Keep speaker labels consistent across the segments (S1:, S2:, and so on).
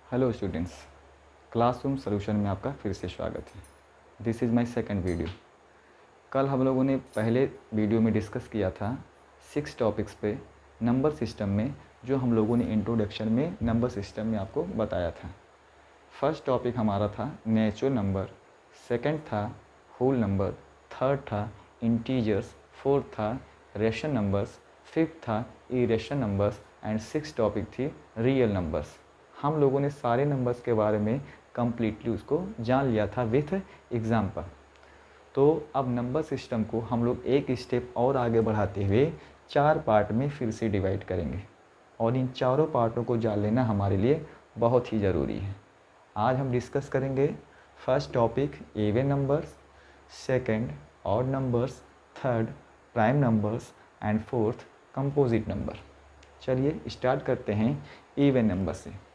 S1: Hello students, classroom solution में आपका फिर से स्वागत है। This is my second video. कल हम लोगों ने पहले वीडियो में डिस्कस किया था 6 टॉपिक्स पे नंबर सिस्टम में, जो हम लोगों ने इंट्रोडक्शन में नंबर सिस्टम में आपको बताया था। फर्स्ट टॉपिक हमारा था नेचुरल नंबर, सेकंड था होल नंबर, थर्ड था इंटीजर्स, फोर्थ था रेशनल नंबर्स, फिफ्थ था irrational numbers and six topic थी रियल नंबर्स। हम लोगों ने सारे नंबर्स के बारे में कम्प्लीटली उसको जान लिया था विथ एग्जाम्पल। तो अब नंबर सिस्टम को हम लोग एक स्टेप और आगे बढ़ाते हुए 4 पार्ट में फिर से डिवाइड करेंगे, और इन चारों पार्टों को जान लेना हमारे लिए बहुत ही ज़रूरी है। आज हम डिस्कस करेंगे first topic even numbers, second odd numbers, third prime numbers and fourth composite number. चलिए स्टार्ट करते हैं इवन नंबर से।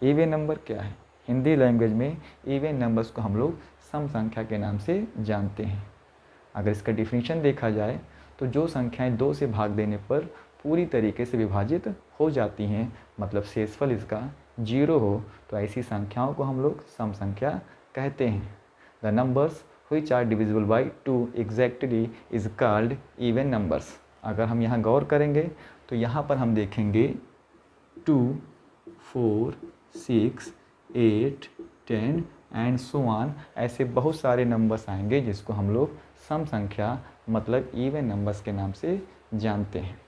S1: इवन नंबर क्या है? हिंदी लैंग्वेज में इवन नंबर्स को हम लोग सम संख्या के नाम से जानते हैं। अगर इसका डिफिनीशन देखा जाए तो जो संख्याएं 2 से भाग देने पर पूरी तरीके से विभाजित हो जाती हैं, मतलब शेषफल इसका 0 हो, तो ऐसी संख्याओं को हम लोग सम संख्या कहते हैं। The numbers which are divisible by 2 exactly is called even numbers. अगर हम यहाँ गौर करेंगे तो यहाँ पर हम देखेंगे 2, 4, 6, 8, 10 एंड सो ऑन, ऐसे बहुत सारे नंबर्स आएंगे जिसको हम लोग सम संख्या मतलब इवन नंबर्स के नाम से जानते हैं।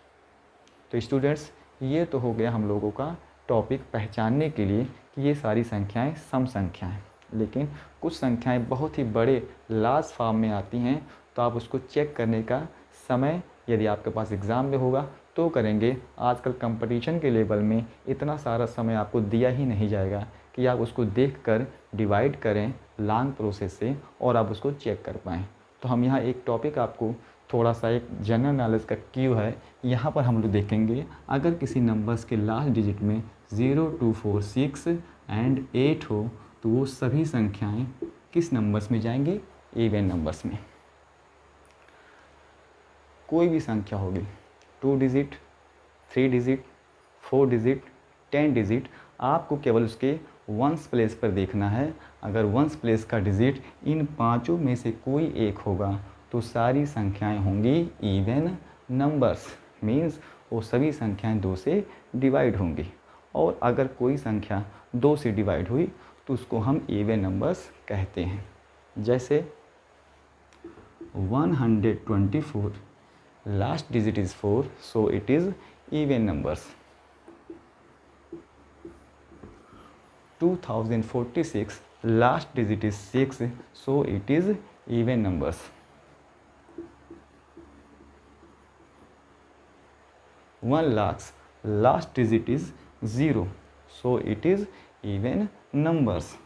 S1: तो स्टूडेंट्स, ये तो हो गया हम लोगों का टॉपिक पहचानने के लिए कि ये सारी संख्याएं सम संख्याएं। लेकिन कुछ संख्याएं बहुत ही बड़े लार्ज फॉर्म में आती हैं, तो आप उसको चेक करने का समय यदि आपके पास एग्ज़ाम में होगा तो करेंगे। आजकल कंपटीशन के लेवल में इतना सारा समय आपको दिया ही नहीं जाएगा कि आप उसको देखकर डिवाइड करें लॉन्ग प्रोसेस से और आप उसको चेक कर पाएँ। तो हम यहाँ एक टॉपिक आपको थोड़ा सा एक जनरल नॉलेज का क्यू है, यहाँ पर हम लोग देखेंगे अगर किसी नंबर्स के लास्ट डिजिट में 0, 2, 4, 6 एंड 8 हो तो वो सभी संख्याएं किस नंबर्स में जाएंगे? इवन नंबर्स में। कोई भी संख्या होगी 2 डिजिट, 3 डिजिट, 4 डिजिट, 10 डिजिट, आपको केवल उसके वंस प्लेस पर देखना है। अगर वंस प्लेस का डिजिट इन पांचों में से कोई एक होगा तो सारी संख्याएं होंगी इवन नंबर्स, मीन्स वो सभी संख्याएं 2 से डिवाइड होंगी। और अगर कोई संख्या 2 से डिवाइड हुई तो उसको हम इवन नंबर्स कहते हैं। जैसे 124, last digit is 4, so it is even numbers. 2046, last digit is 6, so it is even numbers. 1 lakhs, last digit is 0, so it is even numbers.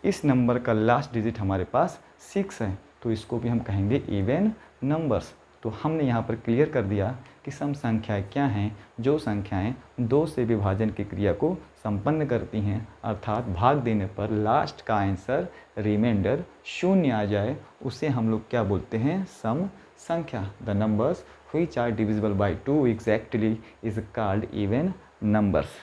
S1: इस नंबर का लास्ट डिजिट हमारे पास 6 है, तो इसको भी हम कहेंगे इवन नंबर्स। तो हमने यहाँ पर क्लियर कर दिया कि सम संख्याएं क्या हैं, जो संख्याएं 2 से विभाजन की क्रिया को संपन्न करती हैं, अर्थात भाग देने पर लास्ट का आंसर रिमाइंडर 0 आ जाए, उसे हम लोग क्या बोलते हैं? सम संख्या। The numbers which are divisible by 2 exactly is called even numbers.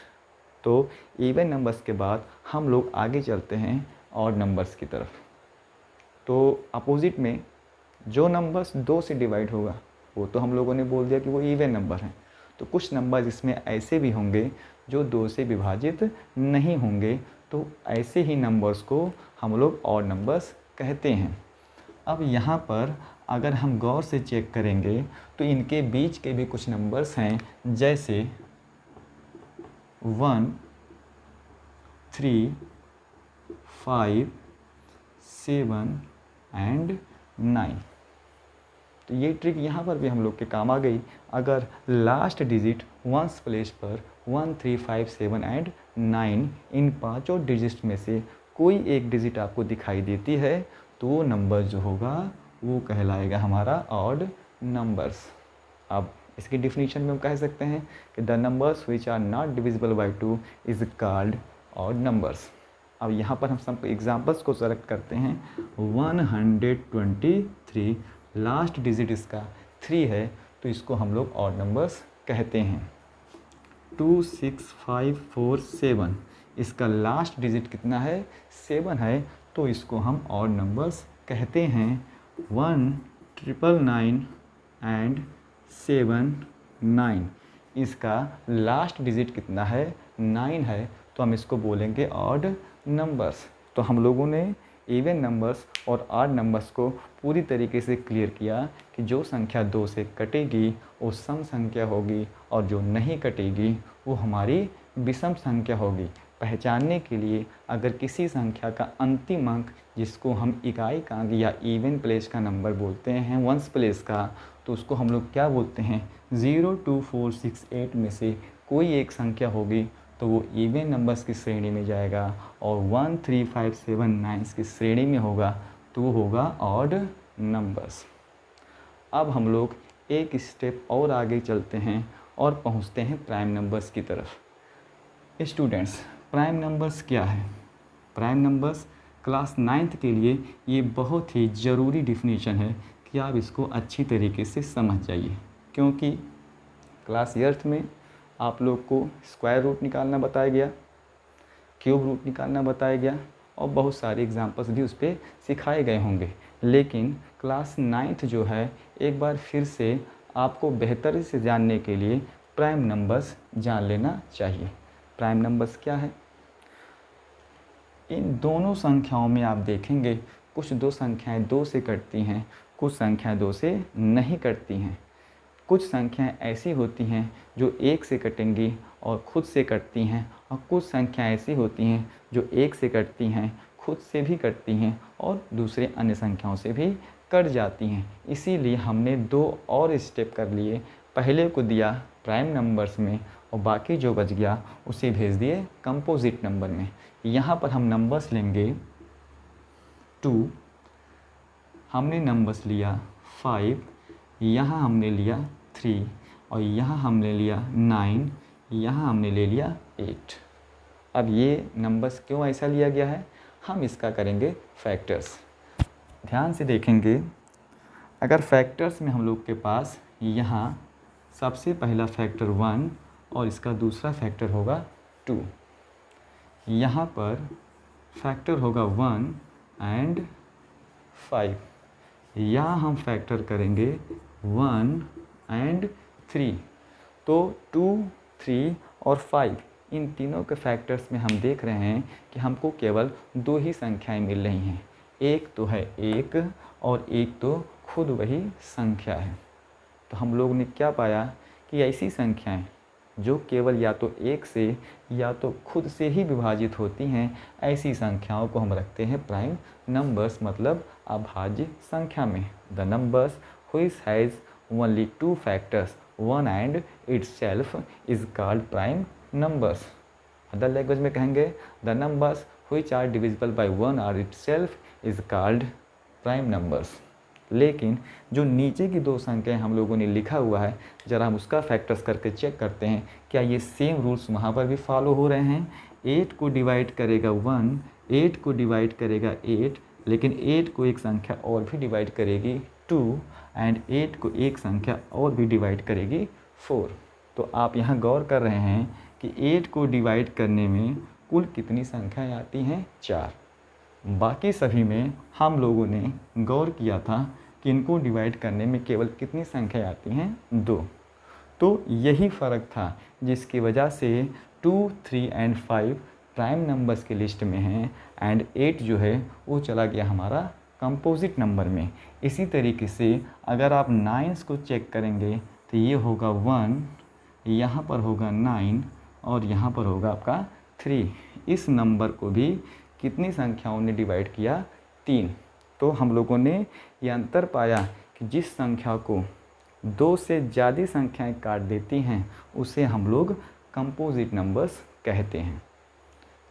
S1: तो इवन नंबर्स के बाद हम लोग आगे चलते हैं ऑड नंबर्स की तरफ। तो अपोजिट में जो नंबर्स 2 से डिवाइड होगा वो तो हम लोगों ने बोल दिया कि वो इवन नंबर हैं। तो कुछ नंबर्स इसमें ऐसे भी होंगे जो 2 से विभाजित नहीं होंगे, तो ऐसे ही नंबर्स को हम लोग ऑड नंबर्स कहते हैं। अब यहाँ पर अगर हम गौर से चेक करेंगे तो इनके बीच के भी कुछ नंबर्स हैं, जैसे 1, 3, 5, 7 एंड 9। तो ये ट्रिक यहाँ पर भी हम लोग के काम आ गई। अगर लास्ट डिजिट वंस प्लेस पर 1, 3, 5, 7 एंड 9, इन पांचों डिजिट में से कोई एक डिजिट आपको दिखाई देती है तो वो नंबर जो होगा वो कहलाएगा हमारा ऑड नंबर्स। अब इसकी डिफिनीशन में हम कह सकते हैं कि the numbers which are not divisible by 2 is called odd numbers. अब यहाँ पर हम सब एग्जाम्पल्स को सेलेक्ट करते हैं। 123, लास्ट डिजिट इसका 3 है, तो इसको हम लोग ऑड नंबर्स कहते हैं। 2 6 5 4 7, इसका लास्ट डिजिट कितना है? 7 है, तो इसको हम ऑड नंबर्स कहते हैं। 1 999 एंड 7 9, इसका लास्ट डिजिट कितना है? 9 है, तो हम इसको बोलेंगे ऑड नंबर्स। तो हम लोगों ने इवन नंबर्स और ऑड नंबर्स को पूरी तरीके से क्लियर किया कि जो संख्या 2 से कटेगी वो सम संख्या होगी और जो नहीं कटेगी वो हमारी विषम संख्या होगी। पहचानने के लिए अगर किसी संख्या का अंतिम अंक, जिसको हम इकाई का अंक या इवन प्लेस का नंबर बोलते हैं, वंस प्लेस का, तो उसको हम लोग क्या बोलते हैं? 0 2 4 6 8 में से कोई एक संख्या होगी तो वो इवन नंबर्स की श्रेणी में जाएगा, और 1 3 5 7 9 की श्रेणी में होगा तो वो होगा ऑड नंबर्स। अब हम लोग एक स्टेप और आगे चलते हैं और पहुंचते हैं प्राइम नंबर्स की तरफ। स्टूडेंट्स, प्राइम नंबर्स क्या है? प्राइम नंबर्स क्लास 9th के लिए ये बहुत ही ज़रूरी डिफिनीशन है कि आप इसको अच्छी तरीके से समझ जाइए, क्योंकि क्लास 8th में आप लोग को स्क्वायर रूट निकालना बताया गया, क्यूब रूट निकालना बताया गया और बहुत सारे एग्जांपल्स भी उस पर सिखाए गए होंगे। लेकिन क्लास 9th जो है, एक बार फिर से आपको बेहतर से जानने के लिए प्राइम नंबर्स जान लेना चाहिए। प्राइम नंबर्स क्या है? इन दोनों संख्याओं में आप देखेंगे कुछ 2 संख्याएं 2 से कटती हैं, कुछ संख्याएं 2 से नहीं कटती हैं। कुछ संख्याएं ऐसी होती हैं जो 1 से कटेंगी और खुद से कटती हैं, और कुछ संख्याएं ऐसी होती हैं जो 1 से कटती हैं, खुद से भी कटती हैं और दूसरे अन्य संख्याओं से भी कट जाती हैं। इसीलिए हमने 2 और स्टेप कर लिए। पहले को दिया प्राइम नंबर्स में और बाकी जो बच गया उसे भेज दिए कंपोजिट नंबर में। यहाँ पर हम नंबर्स लेंगे 2, हमने नंबर्स लिया 5, यहाँ हमने लिया 3 और यहाँ हमने लिया 9, यहाँ हमने ले लिया 8। अब ये नंबर्स क्यों ऐसा लिया गया है? हम इसका करेंगे फैक्टर्स। ध्यान से देखेंगे, अगर फैक्टर्स में हम लोग के पास यहाँ सबसे पहला फैक्टर 1 और इसका दूसरा फैक्टर होगा 2, यहाँ पर फैक्टर होगा 1 एंड 5, यहाँ हम फैक्टर करेंगे 1 एंड 3। तो 2, 3 और 5 इन तीनों के फैक्टर्स में हम देख रहे हैं कि हमको केवल 2 ही संख्याएं मिल रही हैं। एक तो है 1 और एक तो खुद वही संख्या है। तो हम लोग ने क्या पाया कि ऐसी संख्याएं जो केवल या तो 1 से या तो खुद से ही विभाजित होती हैं, ऐसी संख्याओं को हम रखते हैं प्राइम नंबर्स, मतलब अभाज्य संख्या में। The numbers which has only 2 factors 1 and itself is called prime numbers. Other language में कहेंगे the numbers which are divisible by 1 और itself is called prime numbers. लेकिन जो नीचे की 2 संख्याएं हम लोगों ने लिखा हुआ है, ज़रा हम उसका फैक्टर्स करके चेक करते हैं क्या ये सेम रूल्स वहाँ पर भी फॉलो हो रहे हैं। 8 को डिवाइड करेगा 1, 8 को डिवाइड करेगा 8, लेकिन 8 को एक संख्या और भी डिवाइड करेगी 2 एंड 8 को एक संख्या और भी डिवाइड करेगी 4। तो आप यहाँ गौर कर रहे हैं कि 8 को डिवाइड करने में कुल कितनी संख्याएँ आती हैं? 4। बाकी सभी में हम लोगों ने गौर किया था कि इनको डिवाइड करने में केवल कितनी संख्या आती हैं? 2। तो यही फ़र्क था जिसकी वजह से 2, 3 एंड 5 प्राइम नंबर्स की लिस्ट में हैं एंड 8 जो है वो चला गया हमारा कंपोजिट नंबर में। इसी तरीके से अगर आप 9s को चेक करेंगे तो ये होगा 1, यहाँ पर होगा 9 और यहाँ पर होगा आपका 3। इस नंबर को भी कितनी संख्याओं ने डिवाइड किया? 3। तो हम लोगों ने ये अंतर पाया कि जिस संख्या को 2 से ज़्यादा संख्याएं काट देती हैं उसे हम लोग कंपोजिट नंबर्स कहते हैं।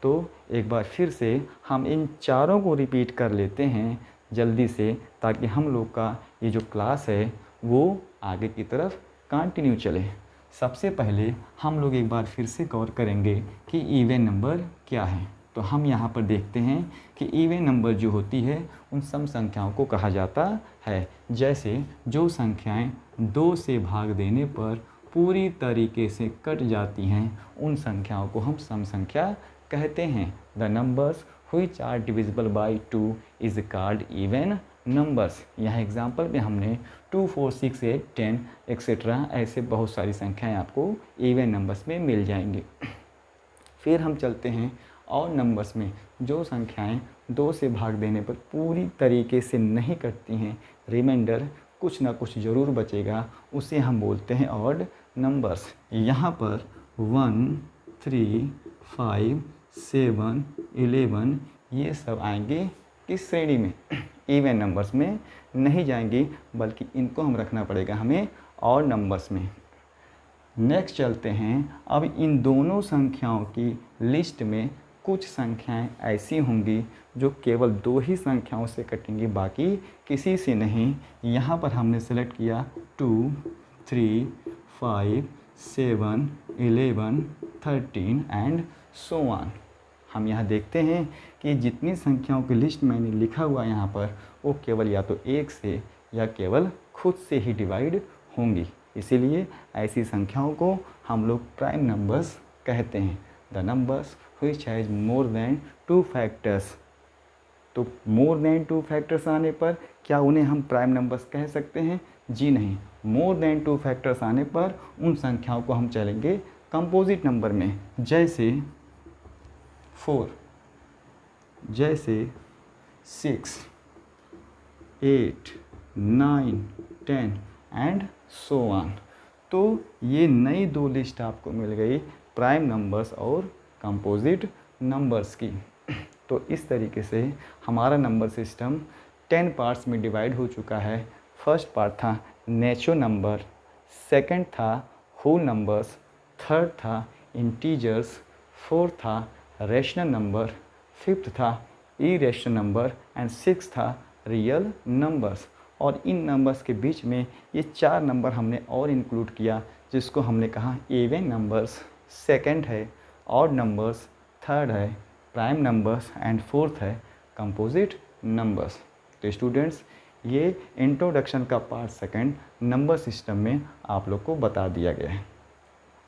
S1: तो एक बार फिर से हम इन चारों को रिपीट कर लेते हैं जल्दी से, ताकि हम लोग का ये जो क्लास है वो आगे की तरफ कंटिन्यू चले। सबसे पहले हम लोग एक बार फिर से गौर करेंगे कि इवन नंबर क्या है। तो हम यहाँ पर देखते हैं कि इवन नंबर जो होती है उन सम संख्याओं को कहा जाता है। जैसे जो संख्याएं 2 से भाग देने पर पूरी तरीके से कट जाती हैं उन संख्याओं को हम सम संख्या कहते हैं। The numbers which are divisible by 2 is called even numbers. यहाँ एग्जाम्पल में हमने 2, 4, 6, 8, 10 एक्सेट्रा ऐसे बहुत सारी संख्याएं आपको इवन नंबर्स में मिल जाएंगी। फिर हम चलते हैं और नंबर्स में जो संख्याएं 2 से भाग देने पर पूरी तरीके से नहीं कटती हैं, रिमाइंडर कुछ ना कुछ ज़रूर बचेगा, उसे हम बोलते हैं ऑड नंबर्स। यहाँ पर 1, 3, 5, 7, 11 ये सब आएंगे किस श्रेणी में? इवन नंबर्स में नहीं जाएंगी, बल्कि इनको हम रखना पड़ेगा हमें ऑड नंबर्स में। नेक्स्ट चलते हैं। अब इन दोनों संख्याओं की लिस्ट में कुछ संख्याएं ऐसी होंगी जो केवल 2 ही संख्याओं से कटेंगी, बाकी किसी से नहीं। यहाँ पर हमने सेलेक्ट किया 2, 3, 5, 7, 11, 13 एंड सो ऑन। हम यहाँ देखते हैं कि जितनी संख्याओं की लिस्ट मैंने लिखा हुआ यहाँ पर वो केवल या तो 1 से या केवल खुद से ही डिवाइड होंगी, इसीलिए ऐसी संख्याओं को हम लोग प्राइम नंबर्स कहते हैं। The numbers which has more than 2 factors. तो मोर देन 2 फैक्टर्स आने पर क्या उन्हें हम प्राइम नंबर्स कह सकते हैं? जी नहीं। मोर देन 2 फैक्टर्स आने पर उन संख्याओं को हम चलेंगे कंपोजिट नंबर में, जैसे 4, जैसे 6, 8, 9, 10 एंड सो ऑन। तो ये नई 2 लिस्ट आपको मिल गई प्राइम नंबर्स और कंपोजिट नंबर्स की। तो इस तरीके से हमारा नंबर सिस्टम 10 पार्ट्स में डिवाइड हो चुका है। फर्स्ट पार्ट था नेचुरल नंबर, सेकंड था होल नंबर्स, थर्ड था इंटीजर्स, फोर्थ था रेशनल नंबर, फिफ्थ था इरेशनल नंबर एंड सिक्स था रियल नंबर्स। और इन नंबर्स के बीच में ये 4 नंबर हमने और इंक्लूड किया, जिसको हमने कहा इवन नंबर्स, सेकंड है ऑड नंबर्स, थर्ड है प्राइम नंबर्स एंड फोर्थ है कंपोजिट नंबर्स। तो स्टूडेंट्स, ये इंट्रोडक्शन का पार्ट सेकंड नंबर सिस्टम में आप लोग को बता दिया गया है।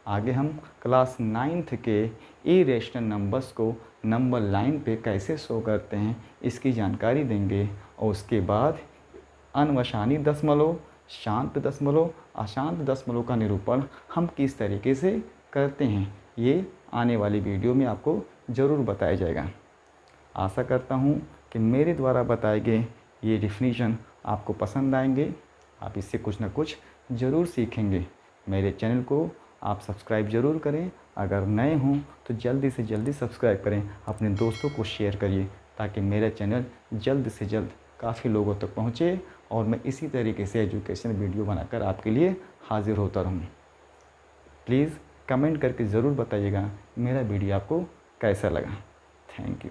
S1: आगे हम क्लास 9th के इरेशनल नंबर्स को नंबर लाइन पे कैसे शो करते हैं इसकी जानकारी देंगे, और उसके बाद अनवशानी दशमलव, शांत दशमलव, अशांत दशमलव का निरूपण हम किस तरीके से करते हैं, ये आने वाली वीडियो में आपको ज़रूर बताया जाएगा। आशा करता हूँ कि मेरे द्वारा बताए गए ये डेफिनेशन आपको पसंद आएंगे, आप इससे कुछ ना कुछ ज़रूर सीखेंगे। मेरे चैनल को आप सब्सक्राइब ज़रूर करें, अगर नए हों तो जल्दी से जल्दी सब्सक्राइब करें, अपने दोस्तों को शेयर करिए ताकि मेरा चैनल जल्द से जल्द काफ़ी लोगों तक पहुँचे और मैं इसी तरीके से एजुकेशन वीडियो बनाकर आपके लिए हाज़िर होता रहूँ। प्लीज़ कमेंट करके ज़रूर बताइएगा मेरा वीडियो आपको कैसा लगा। Thank you.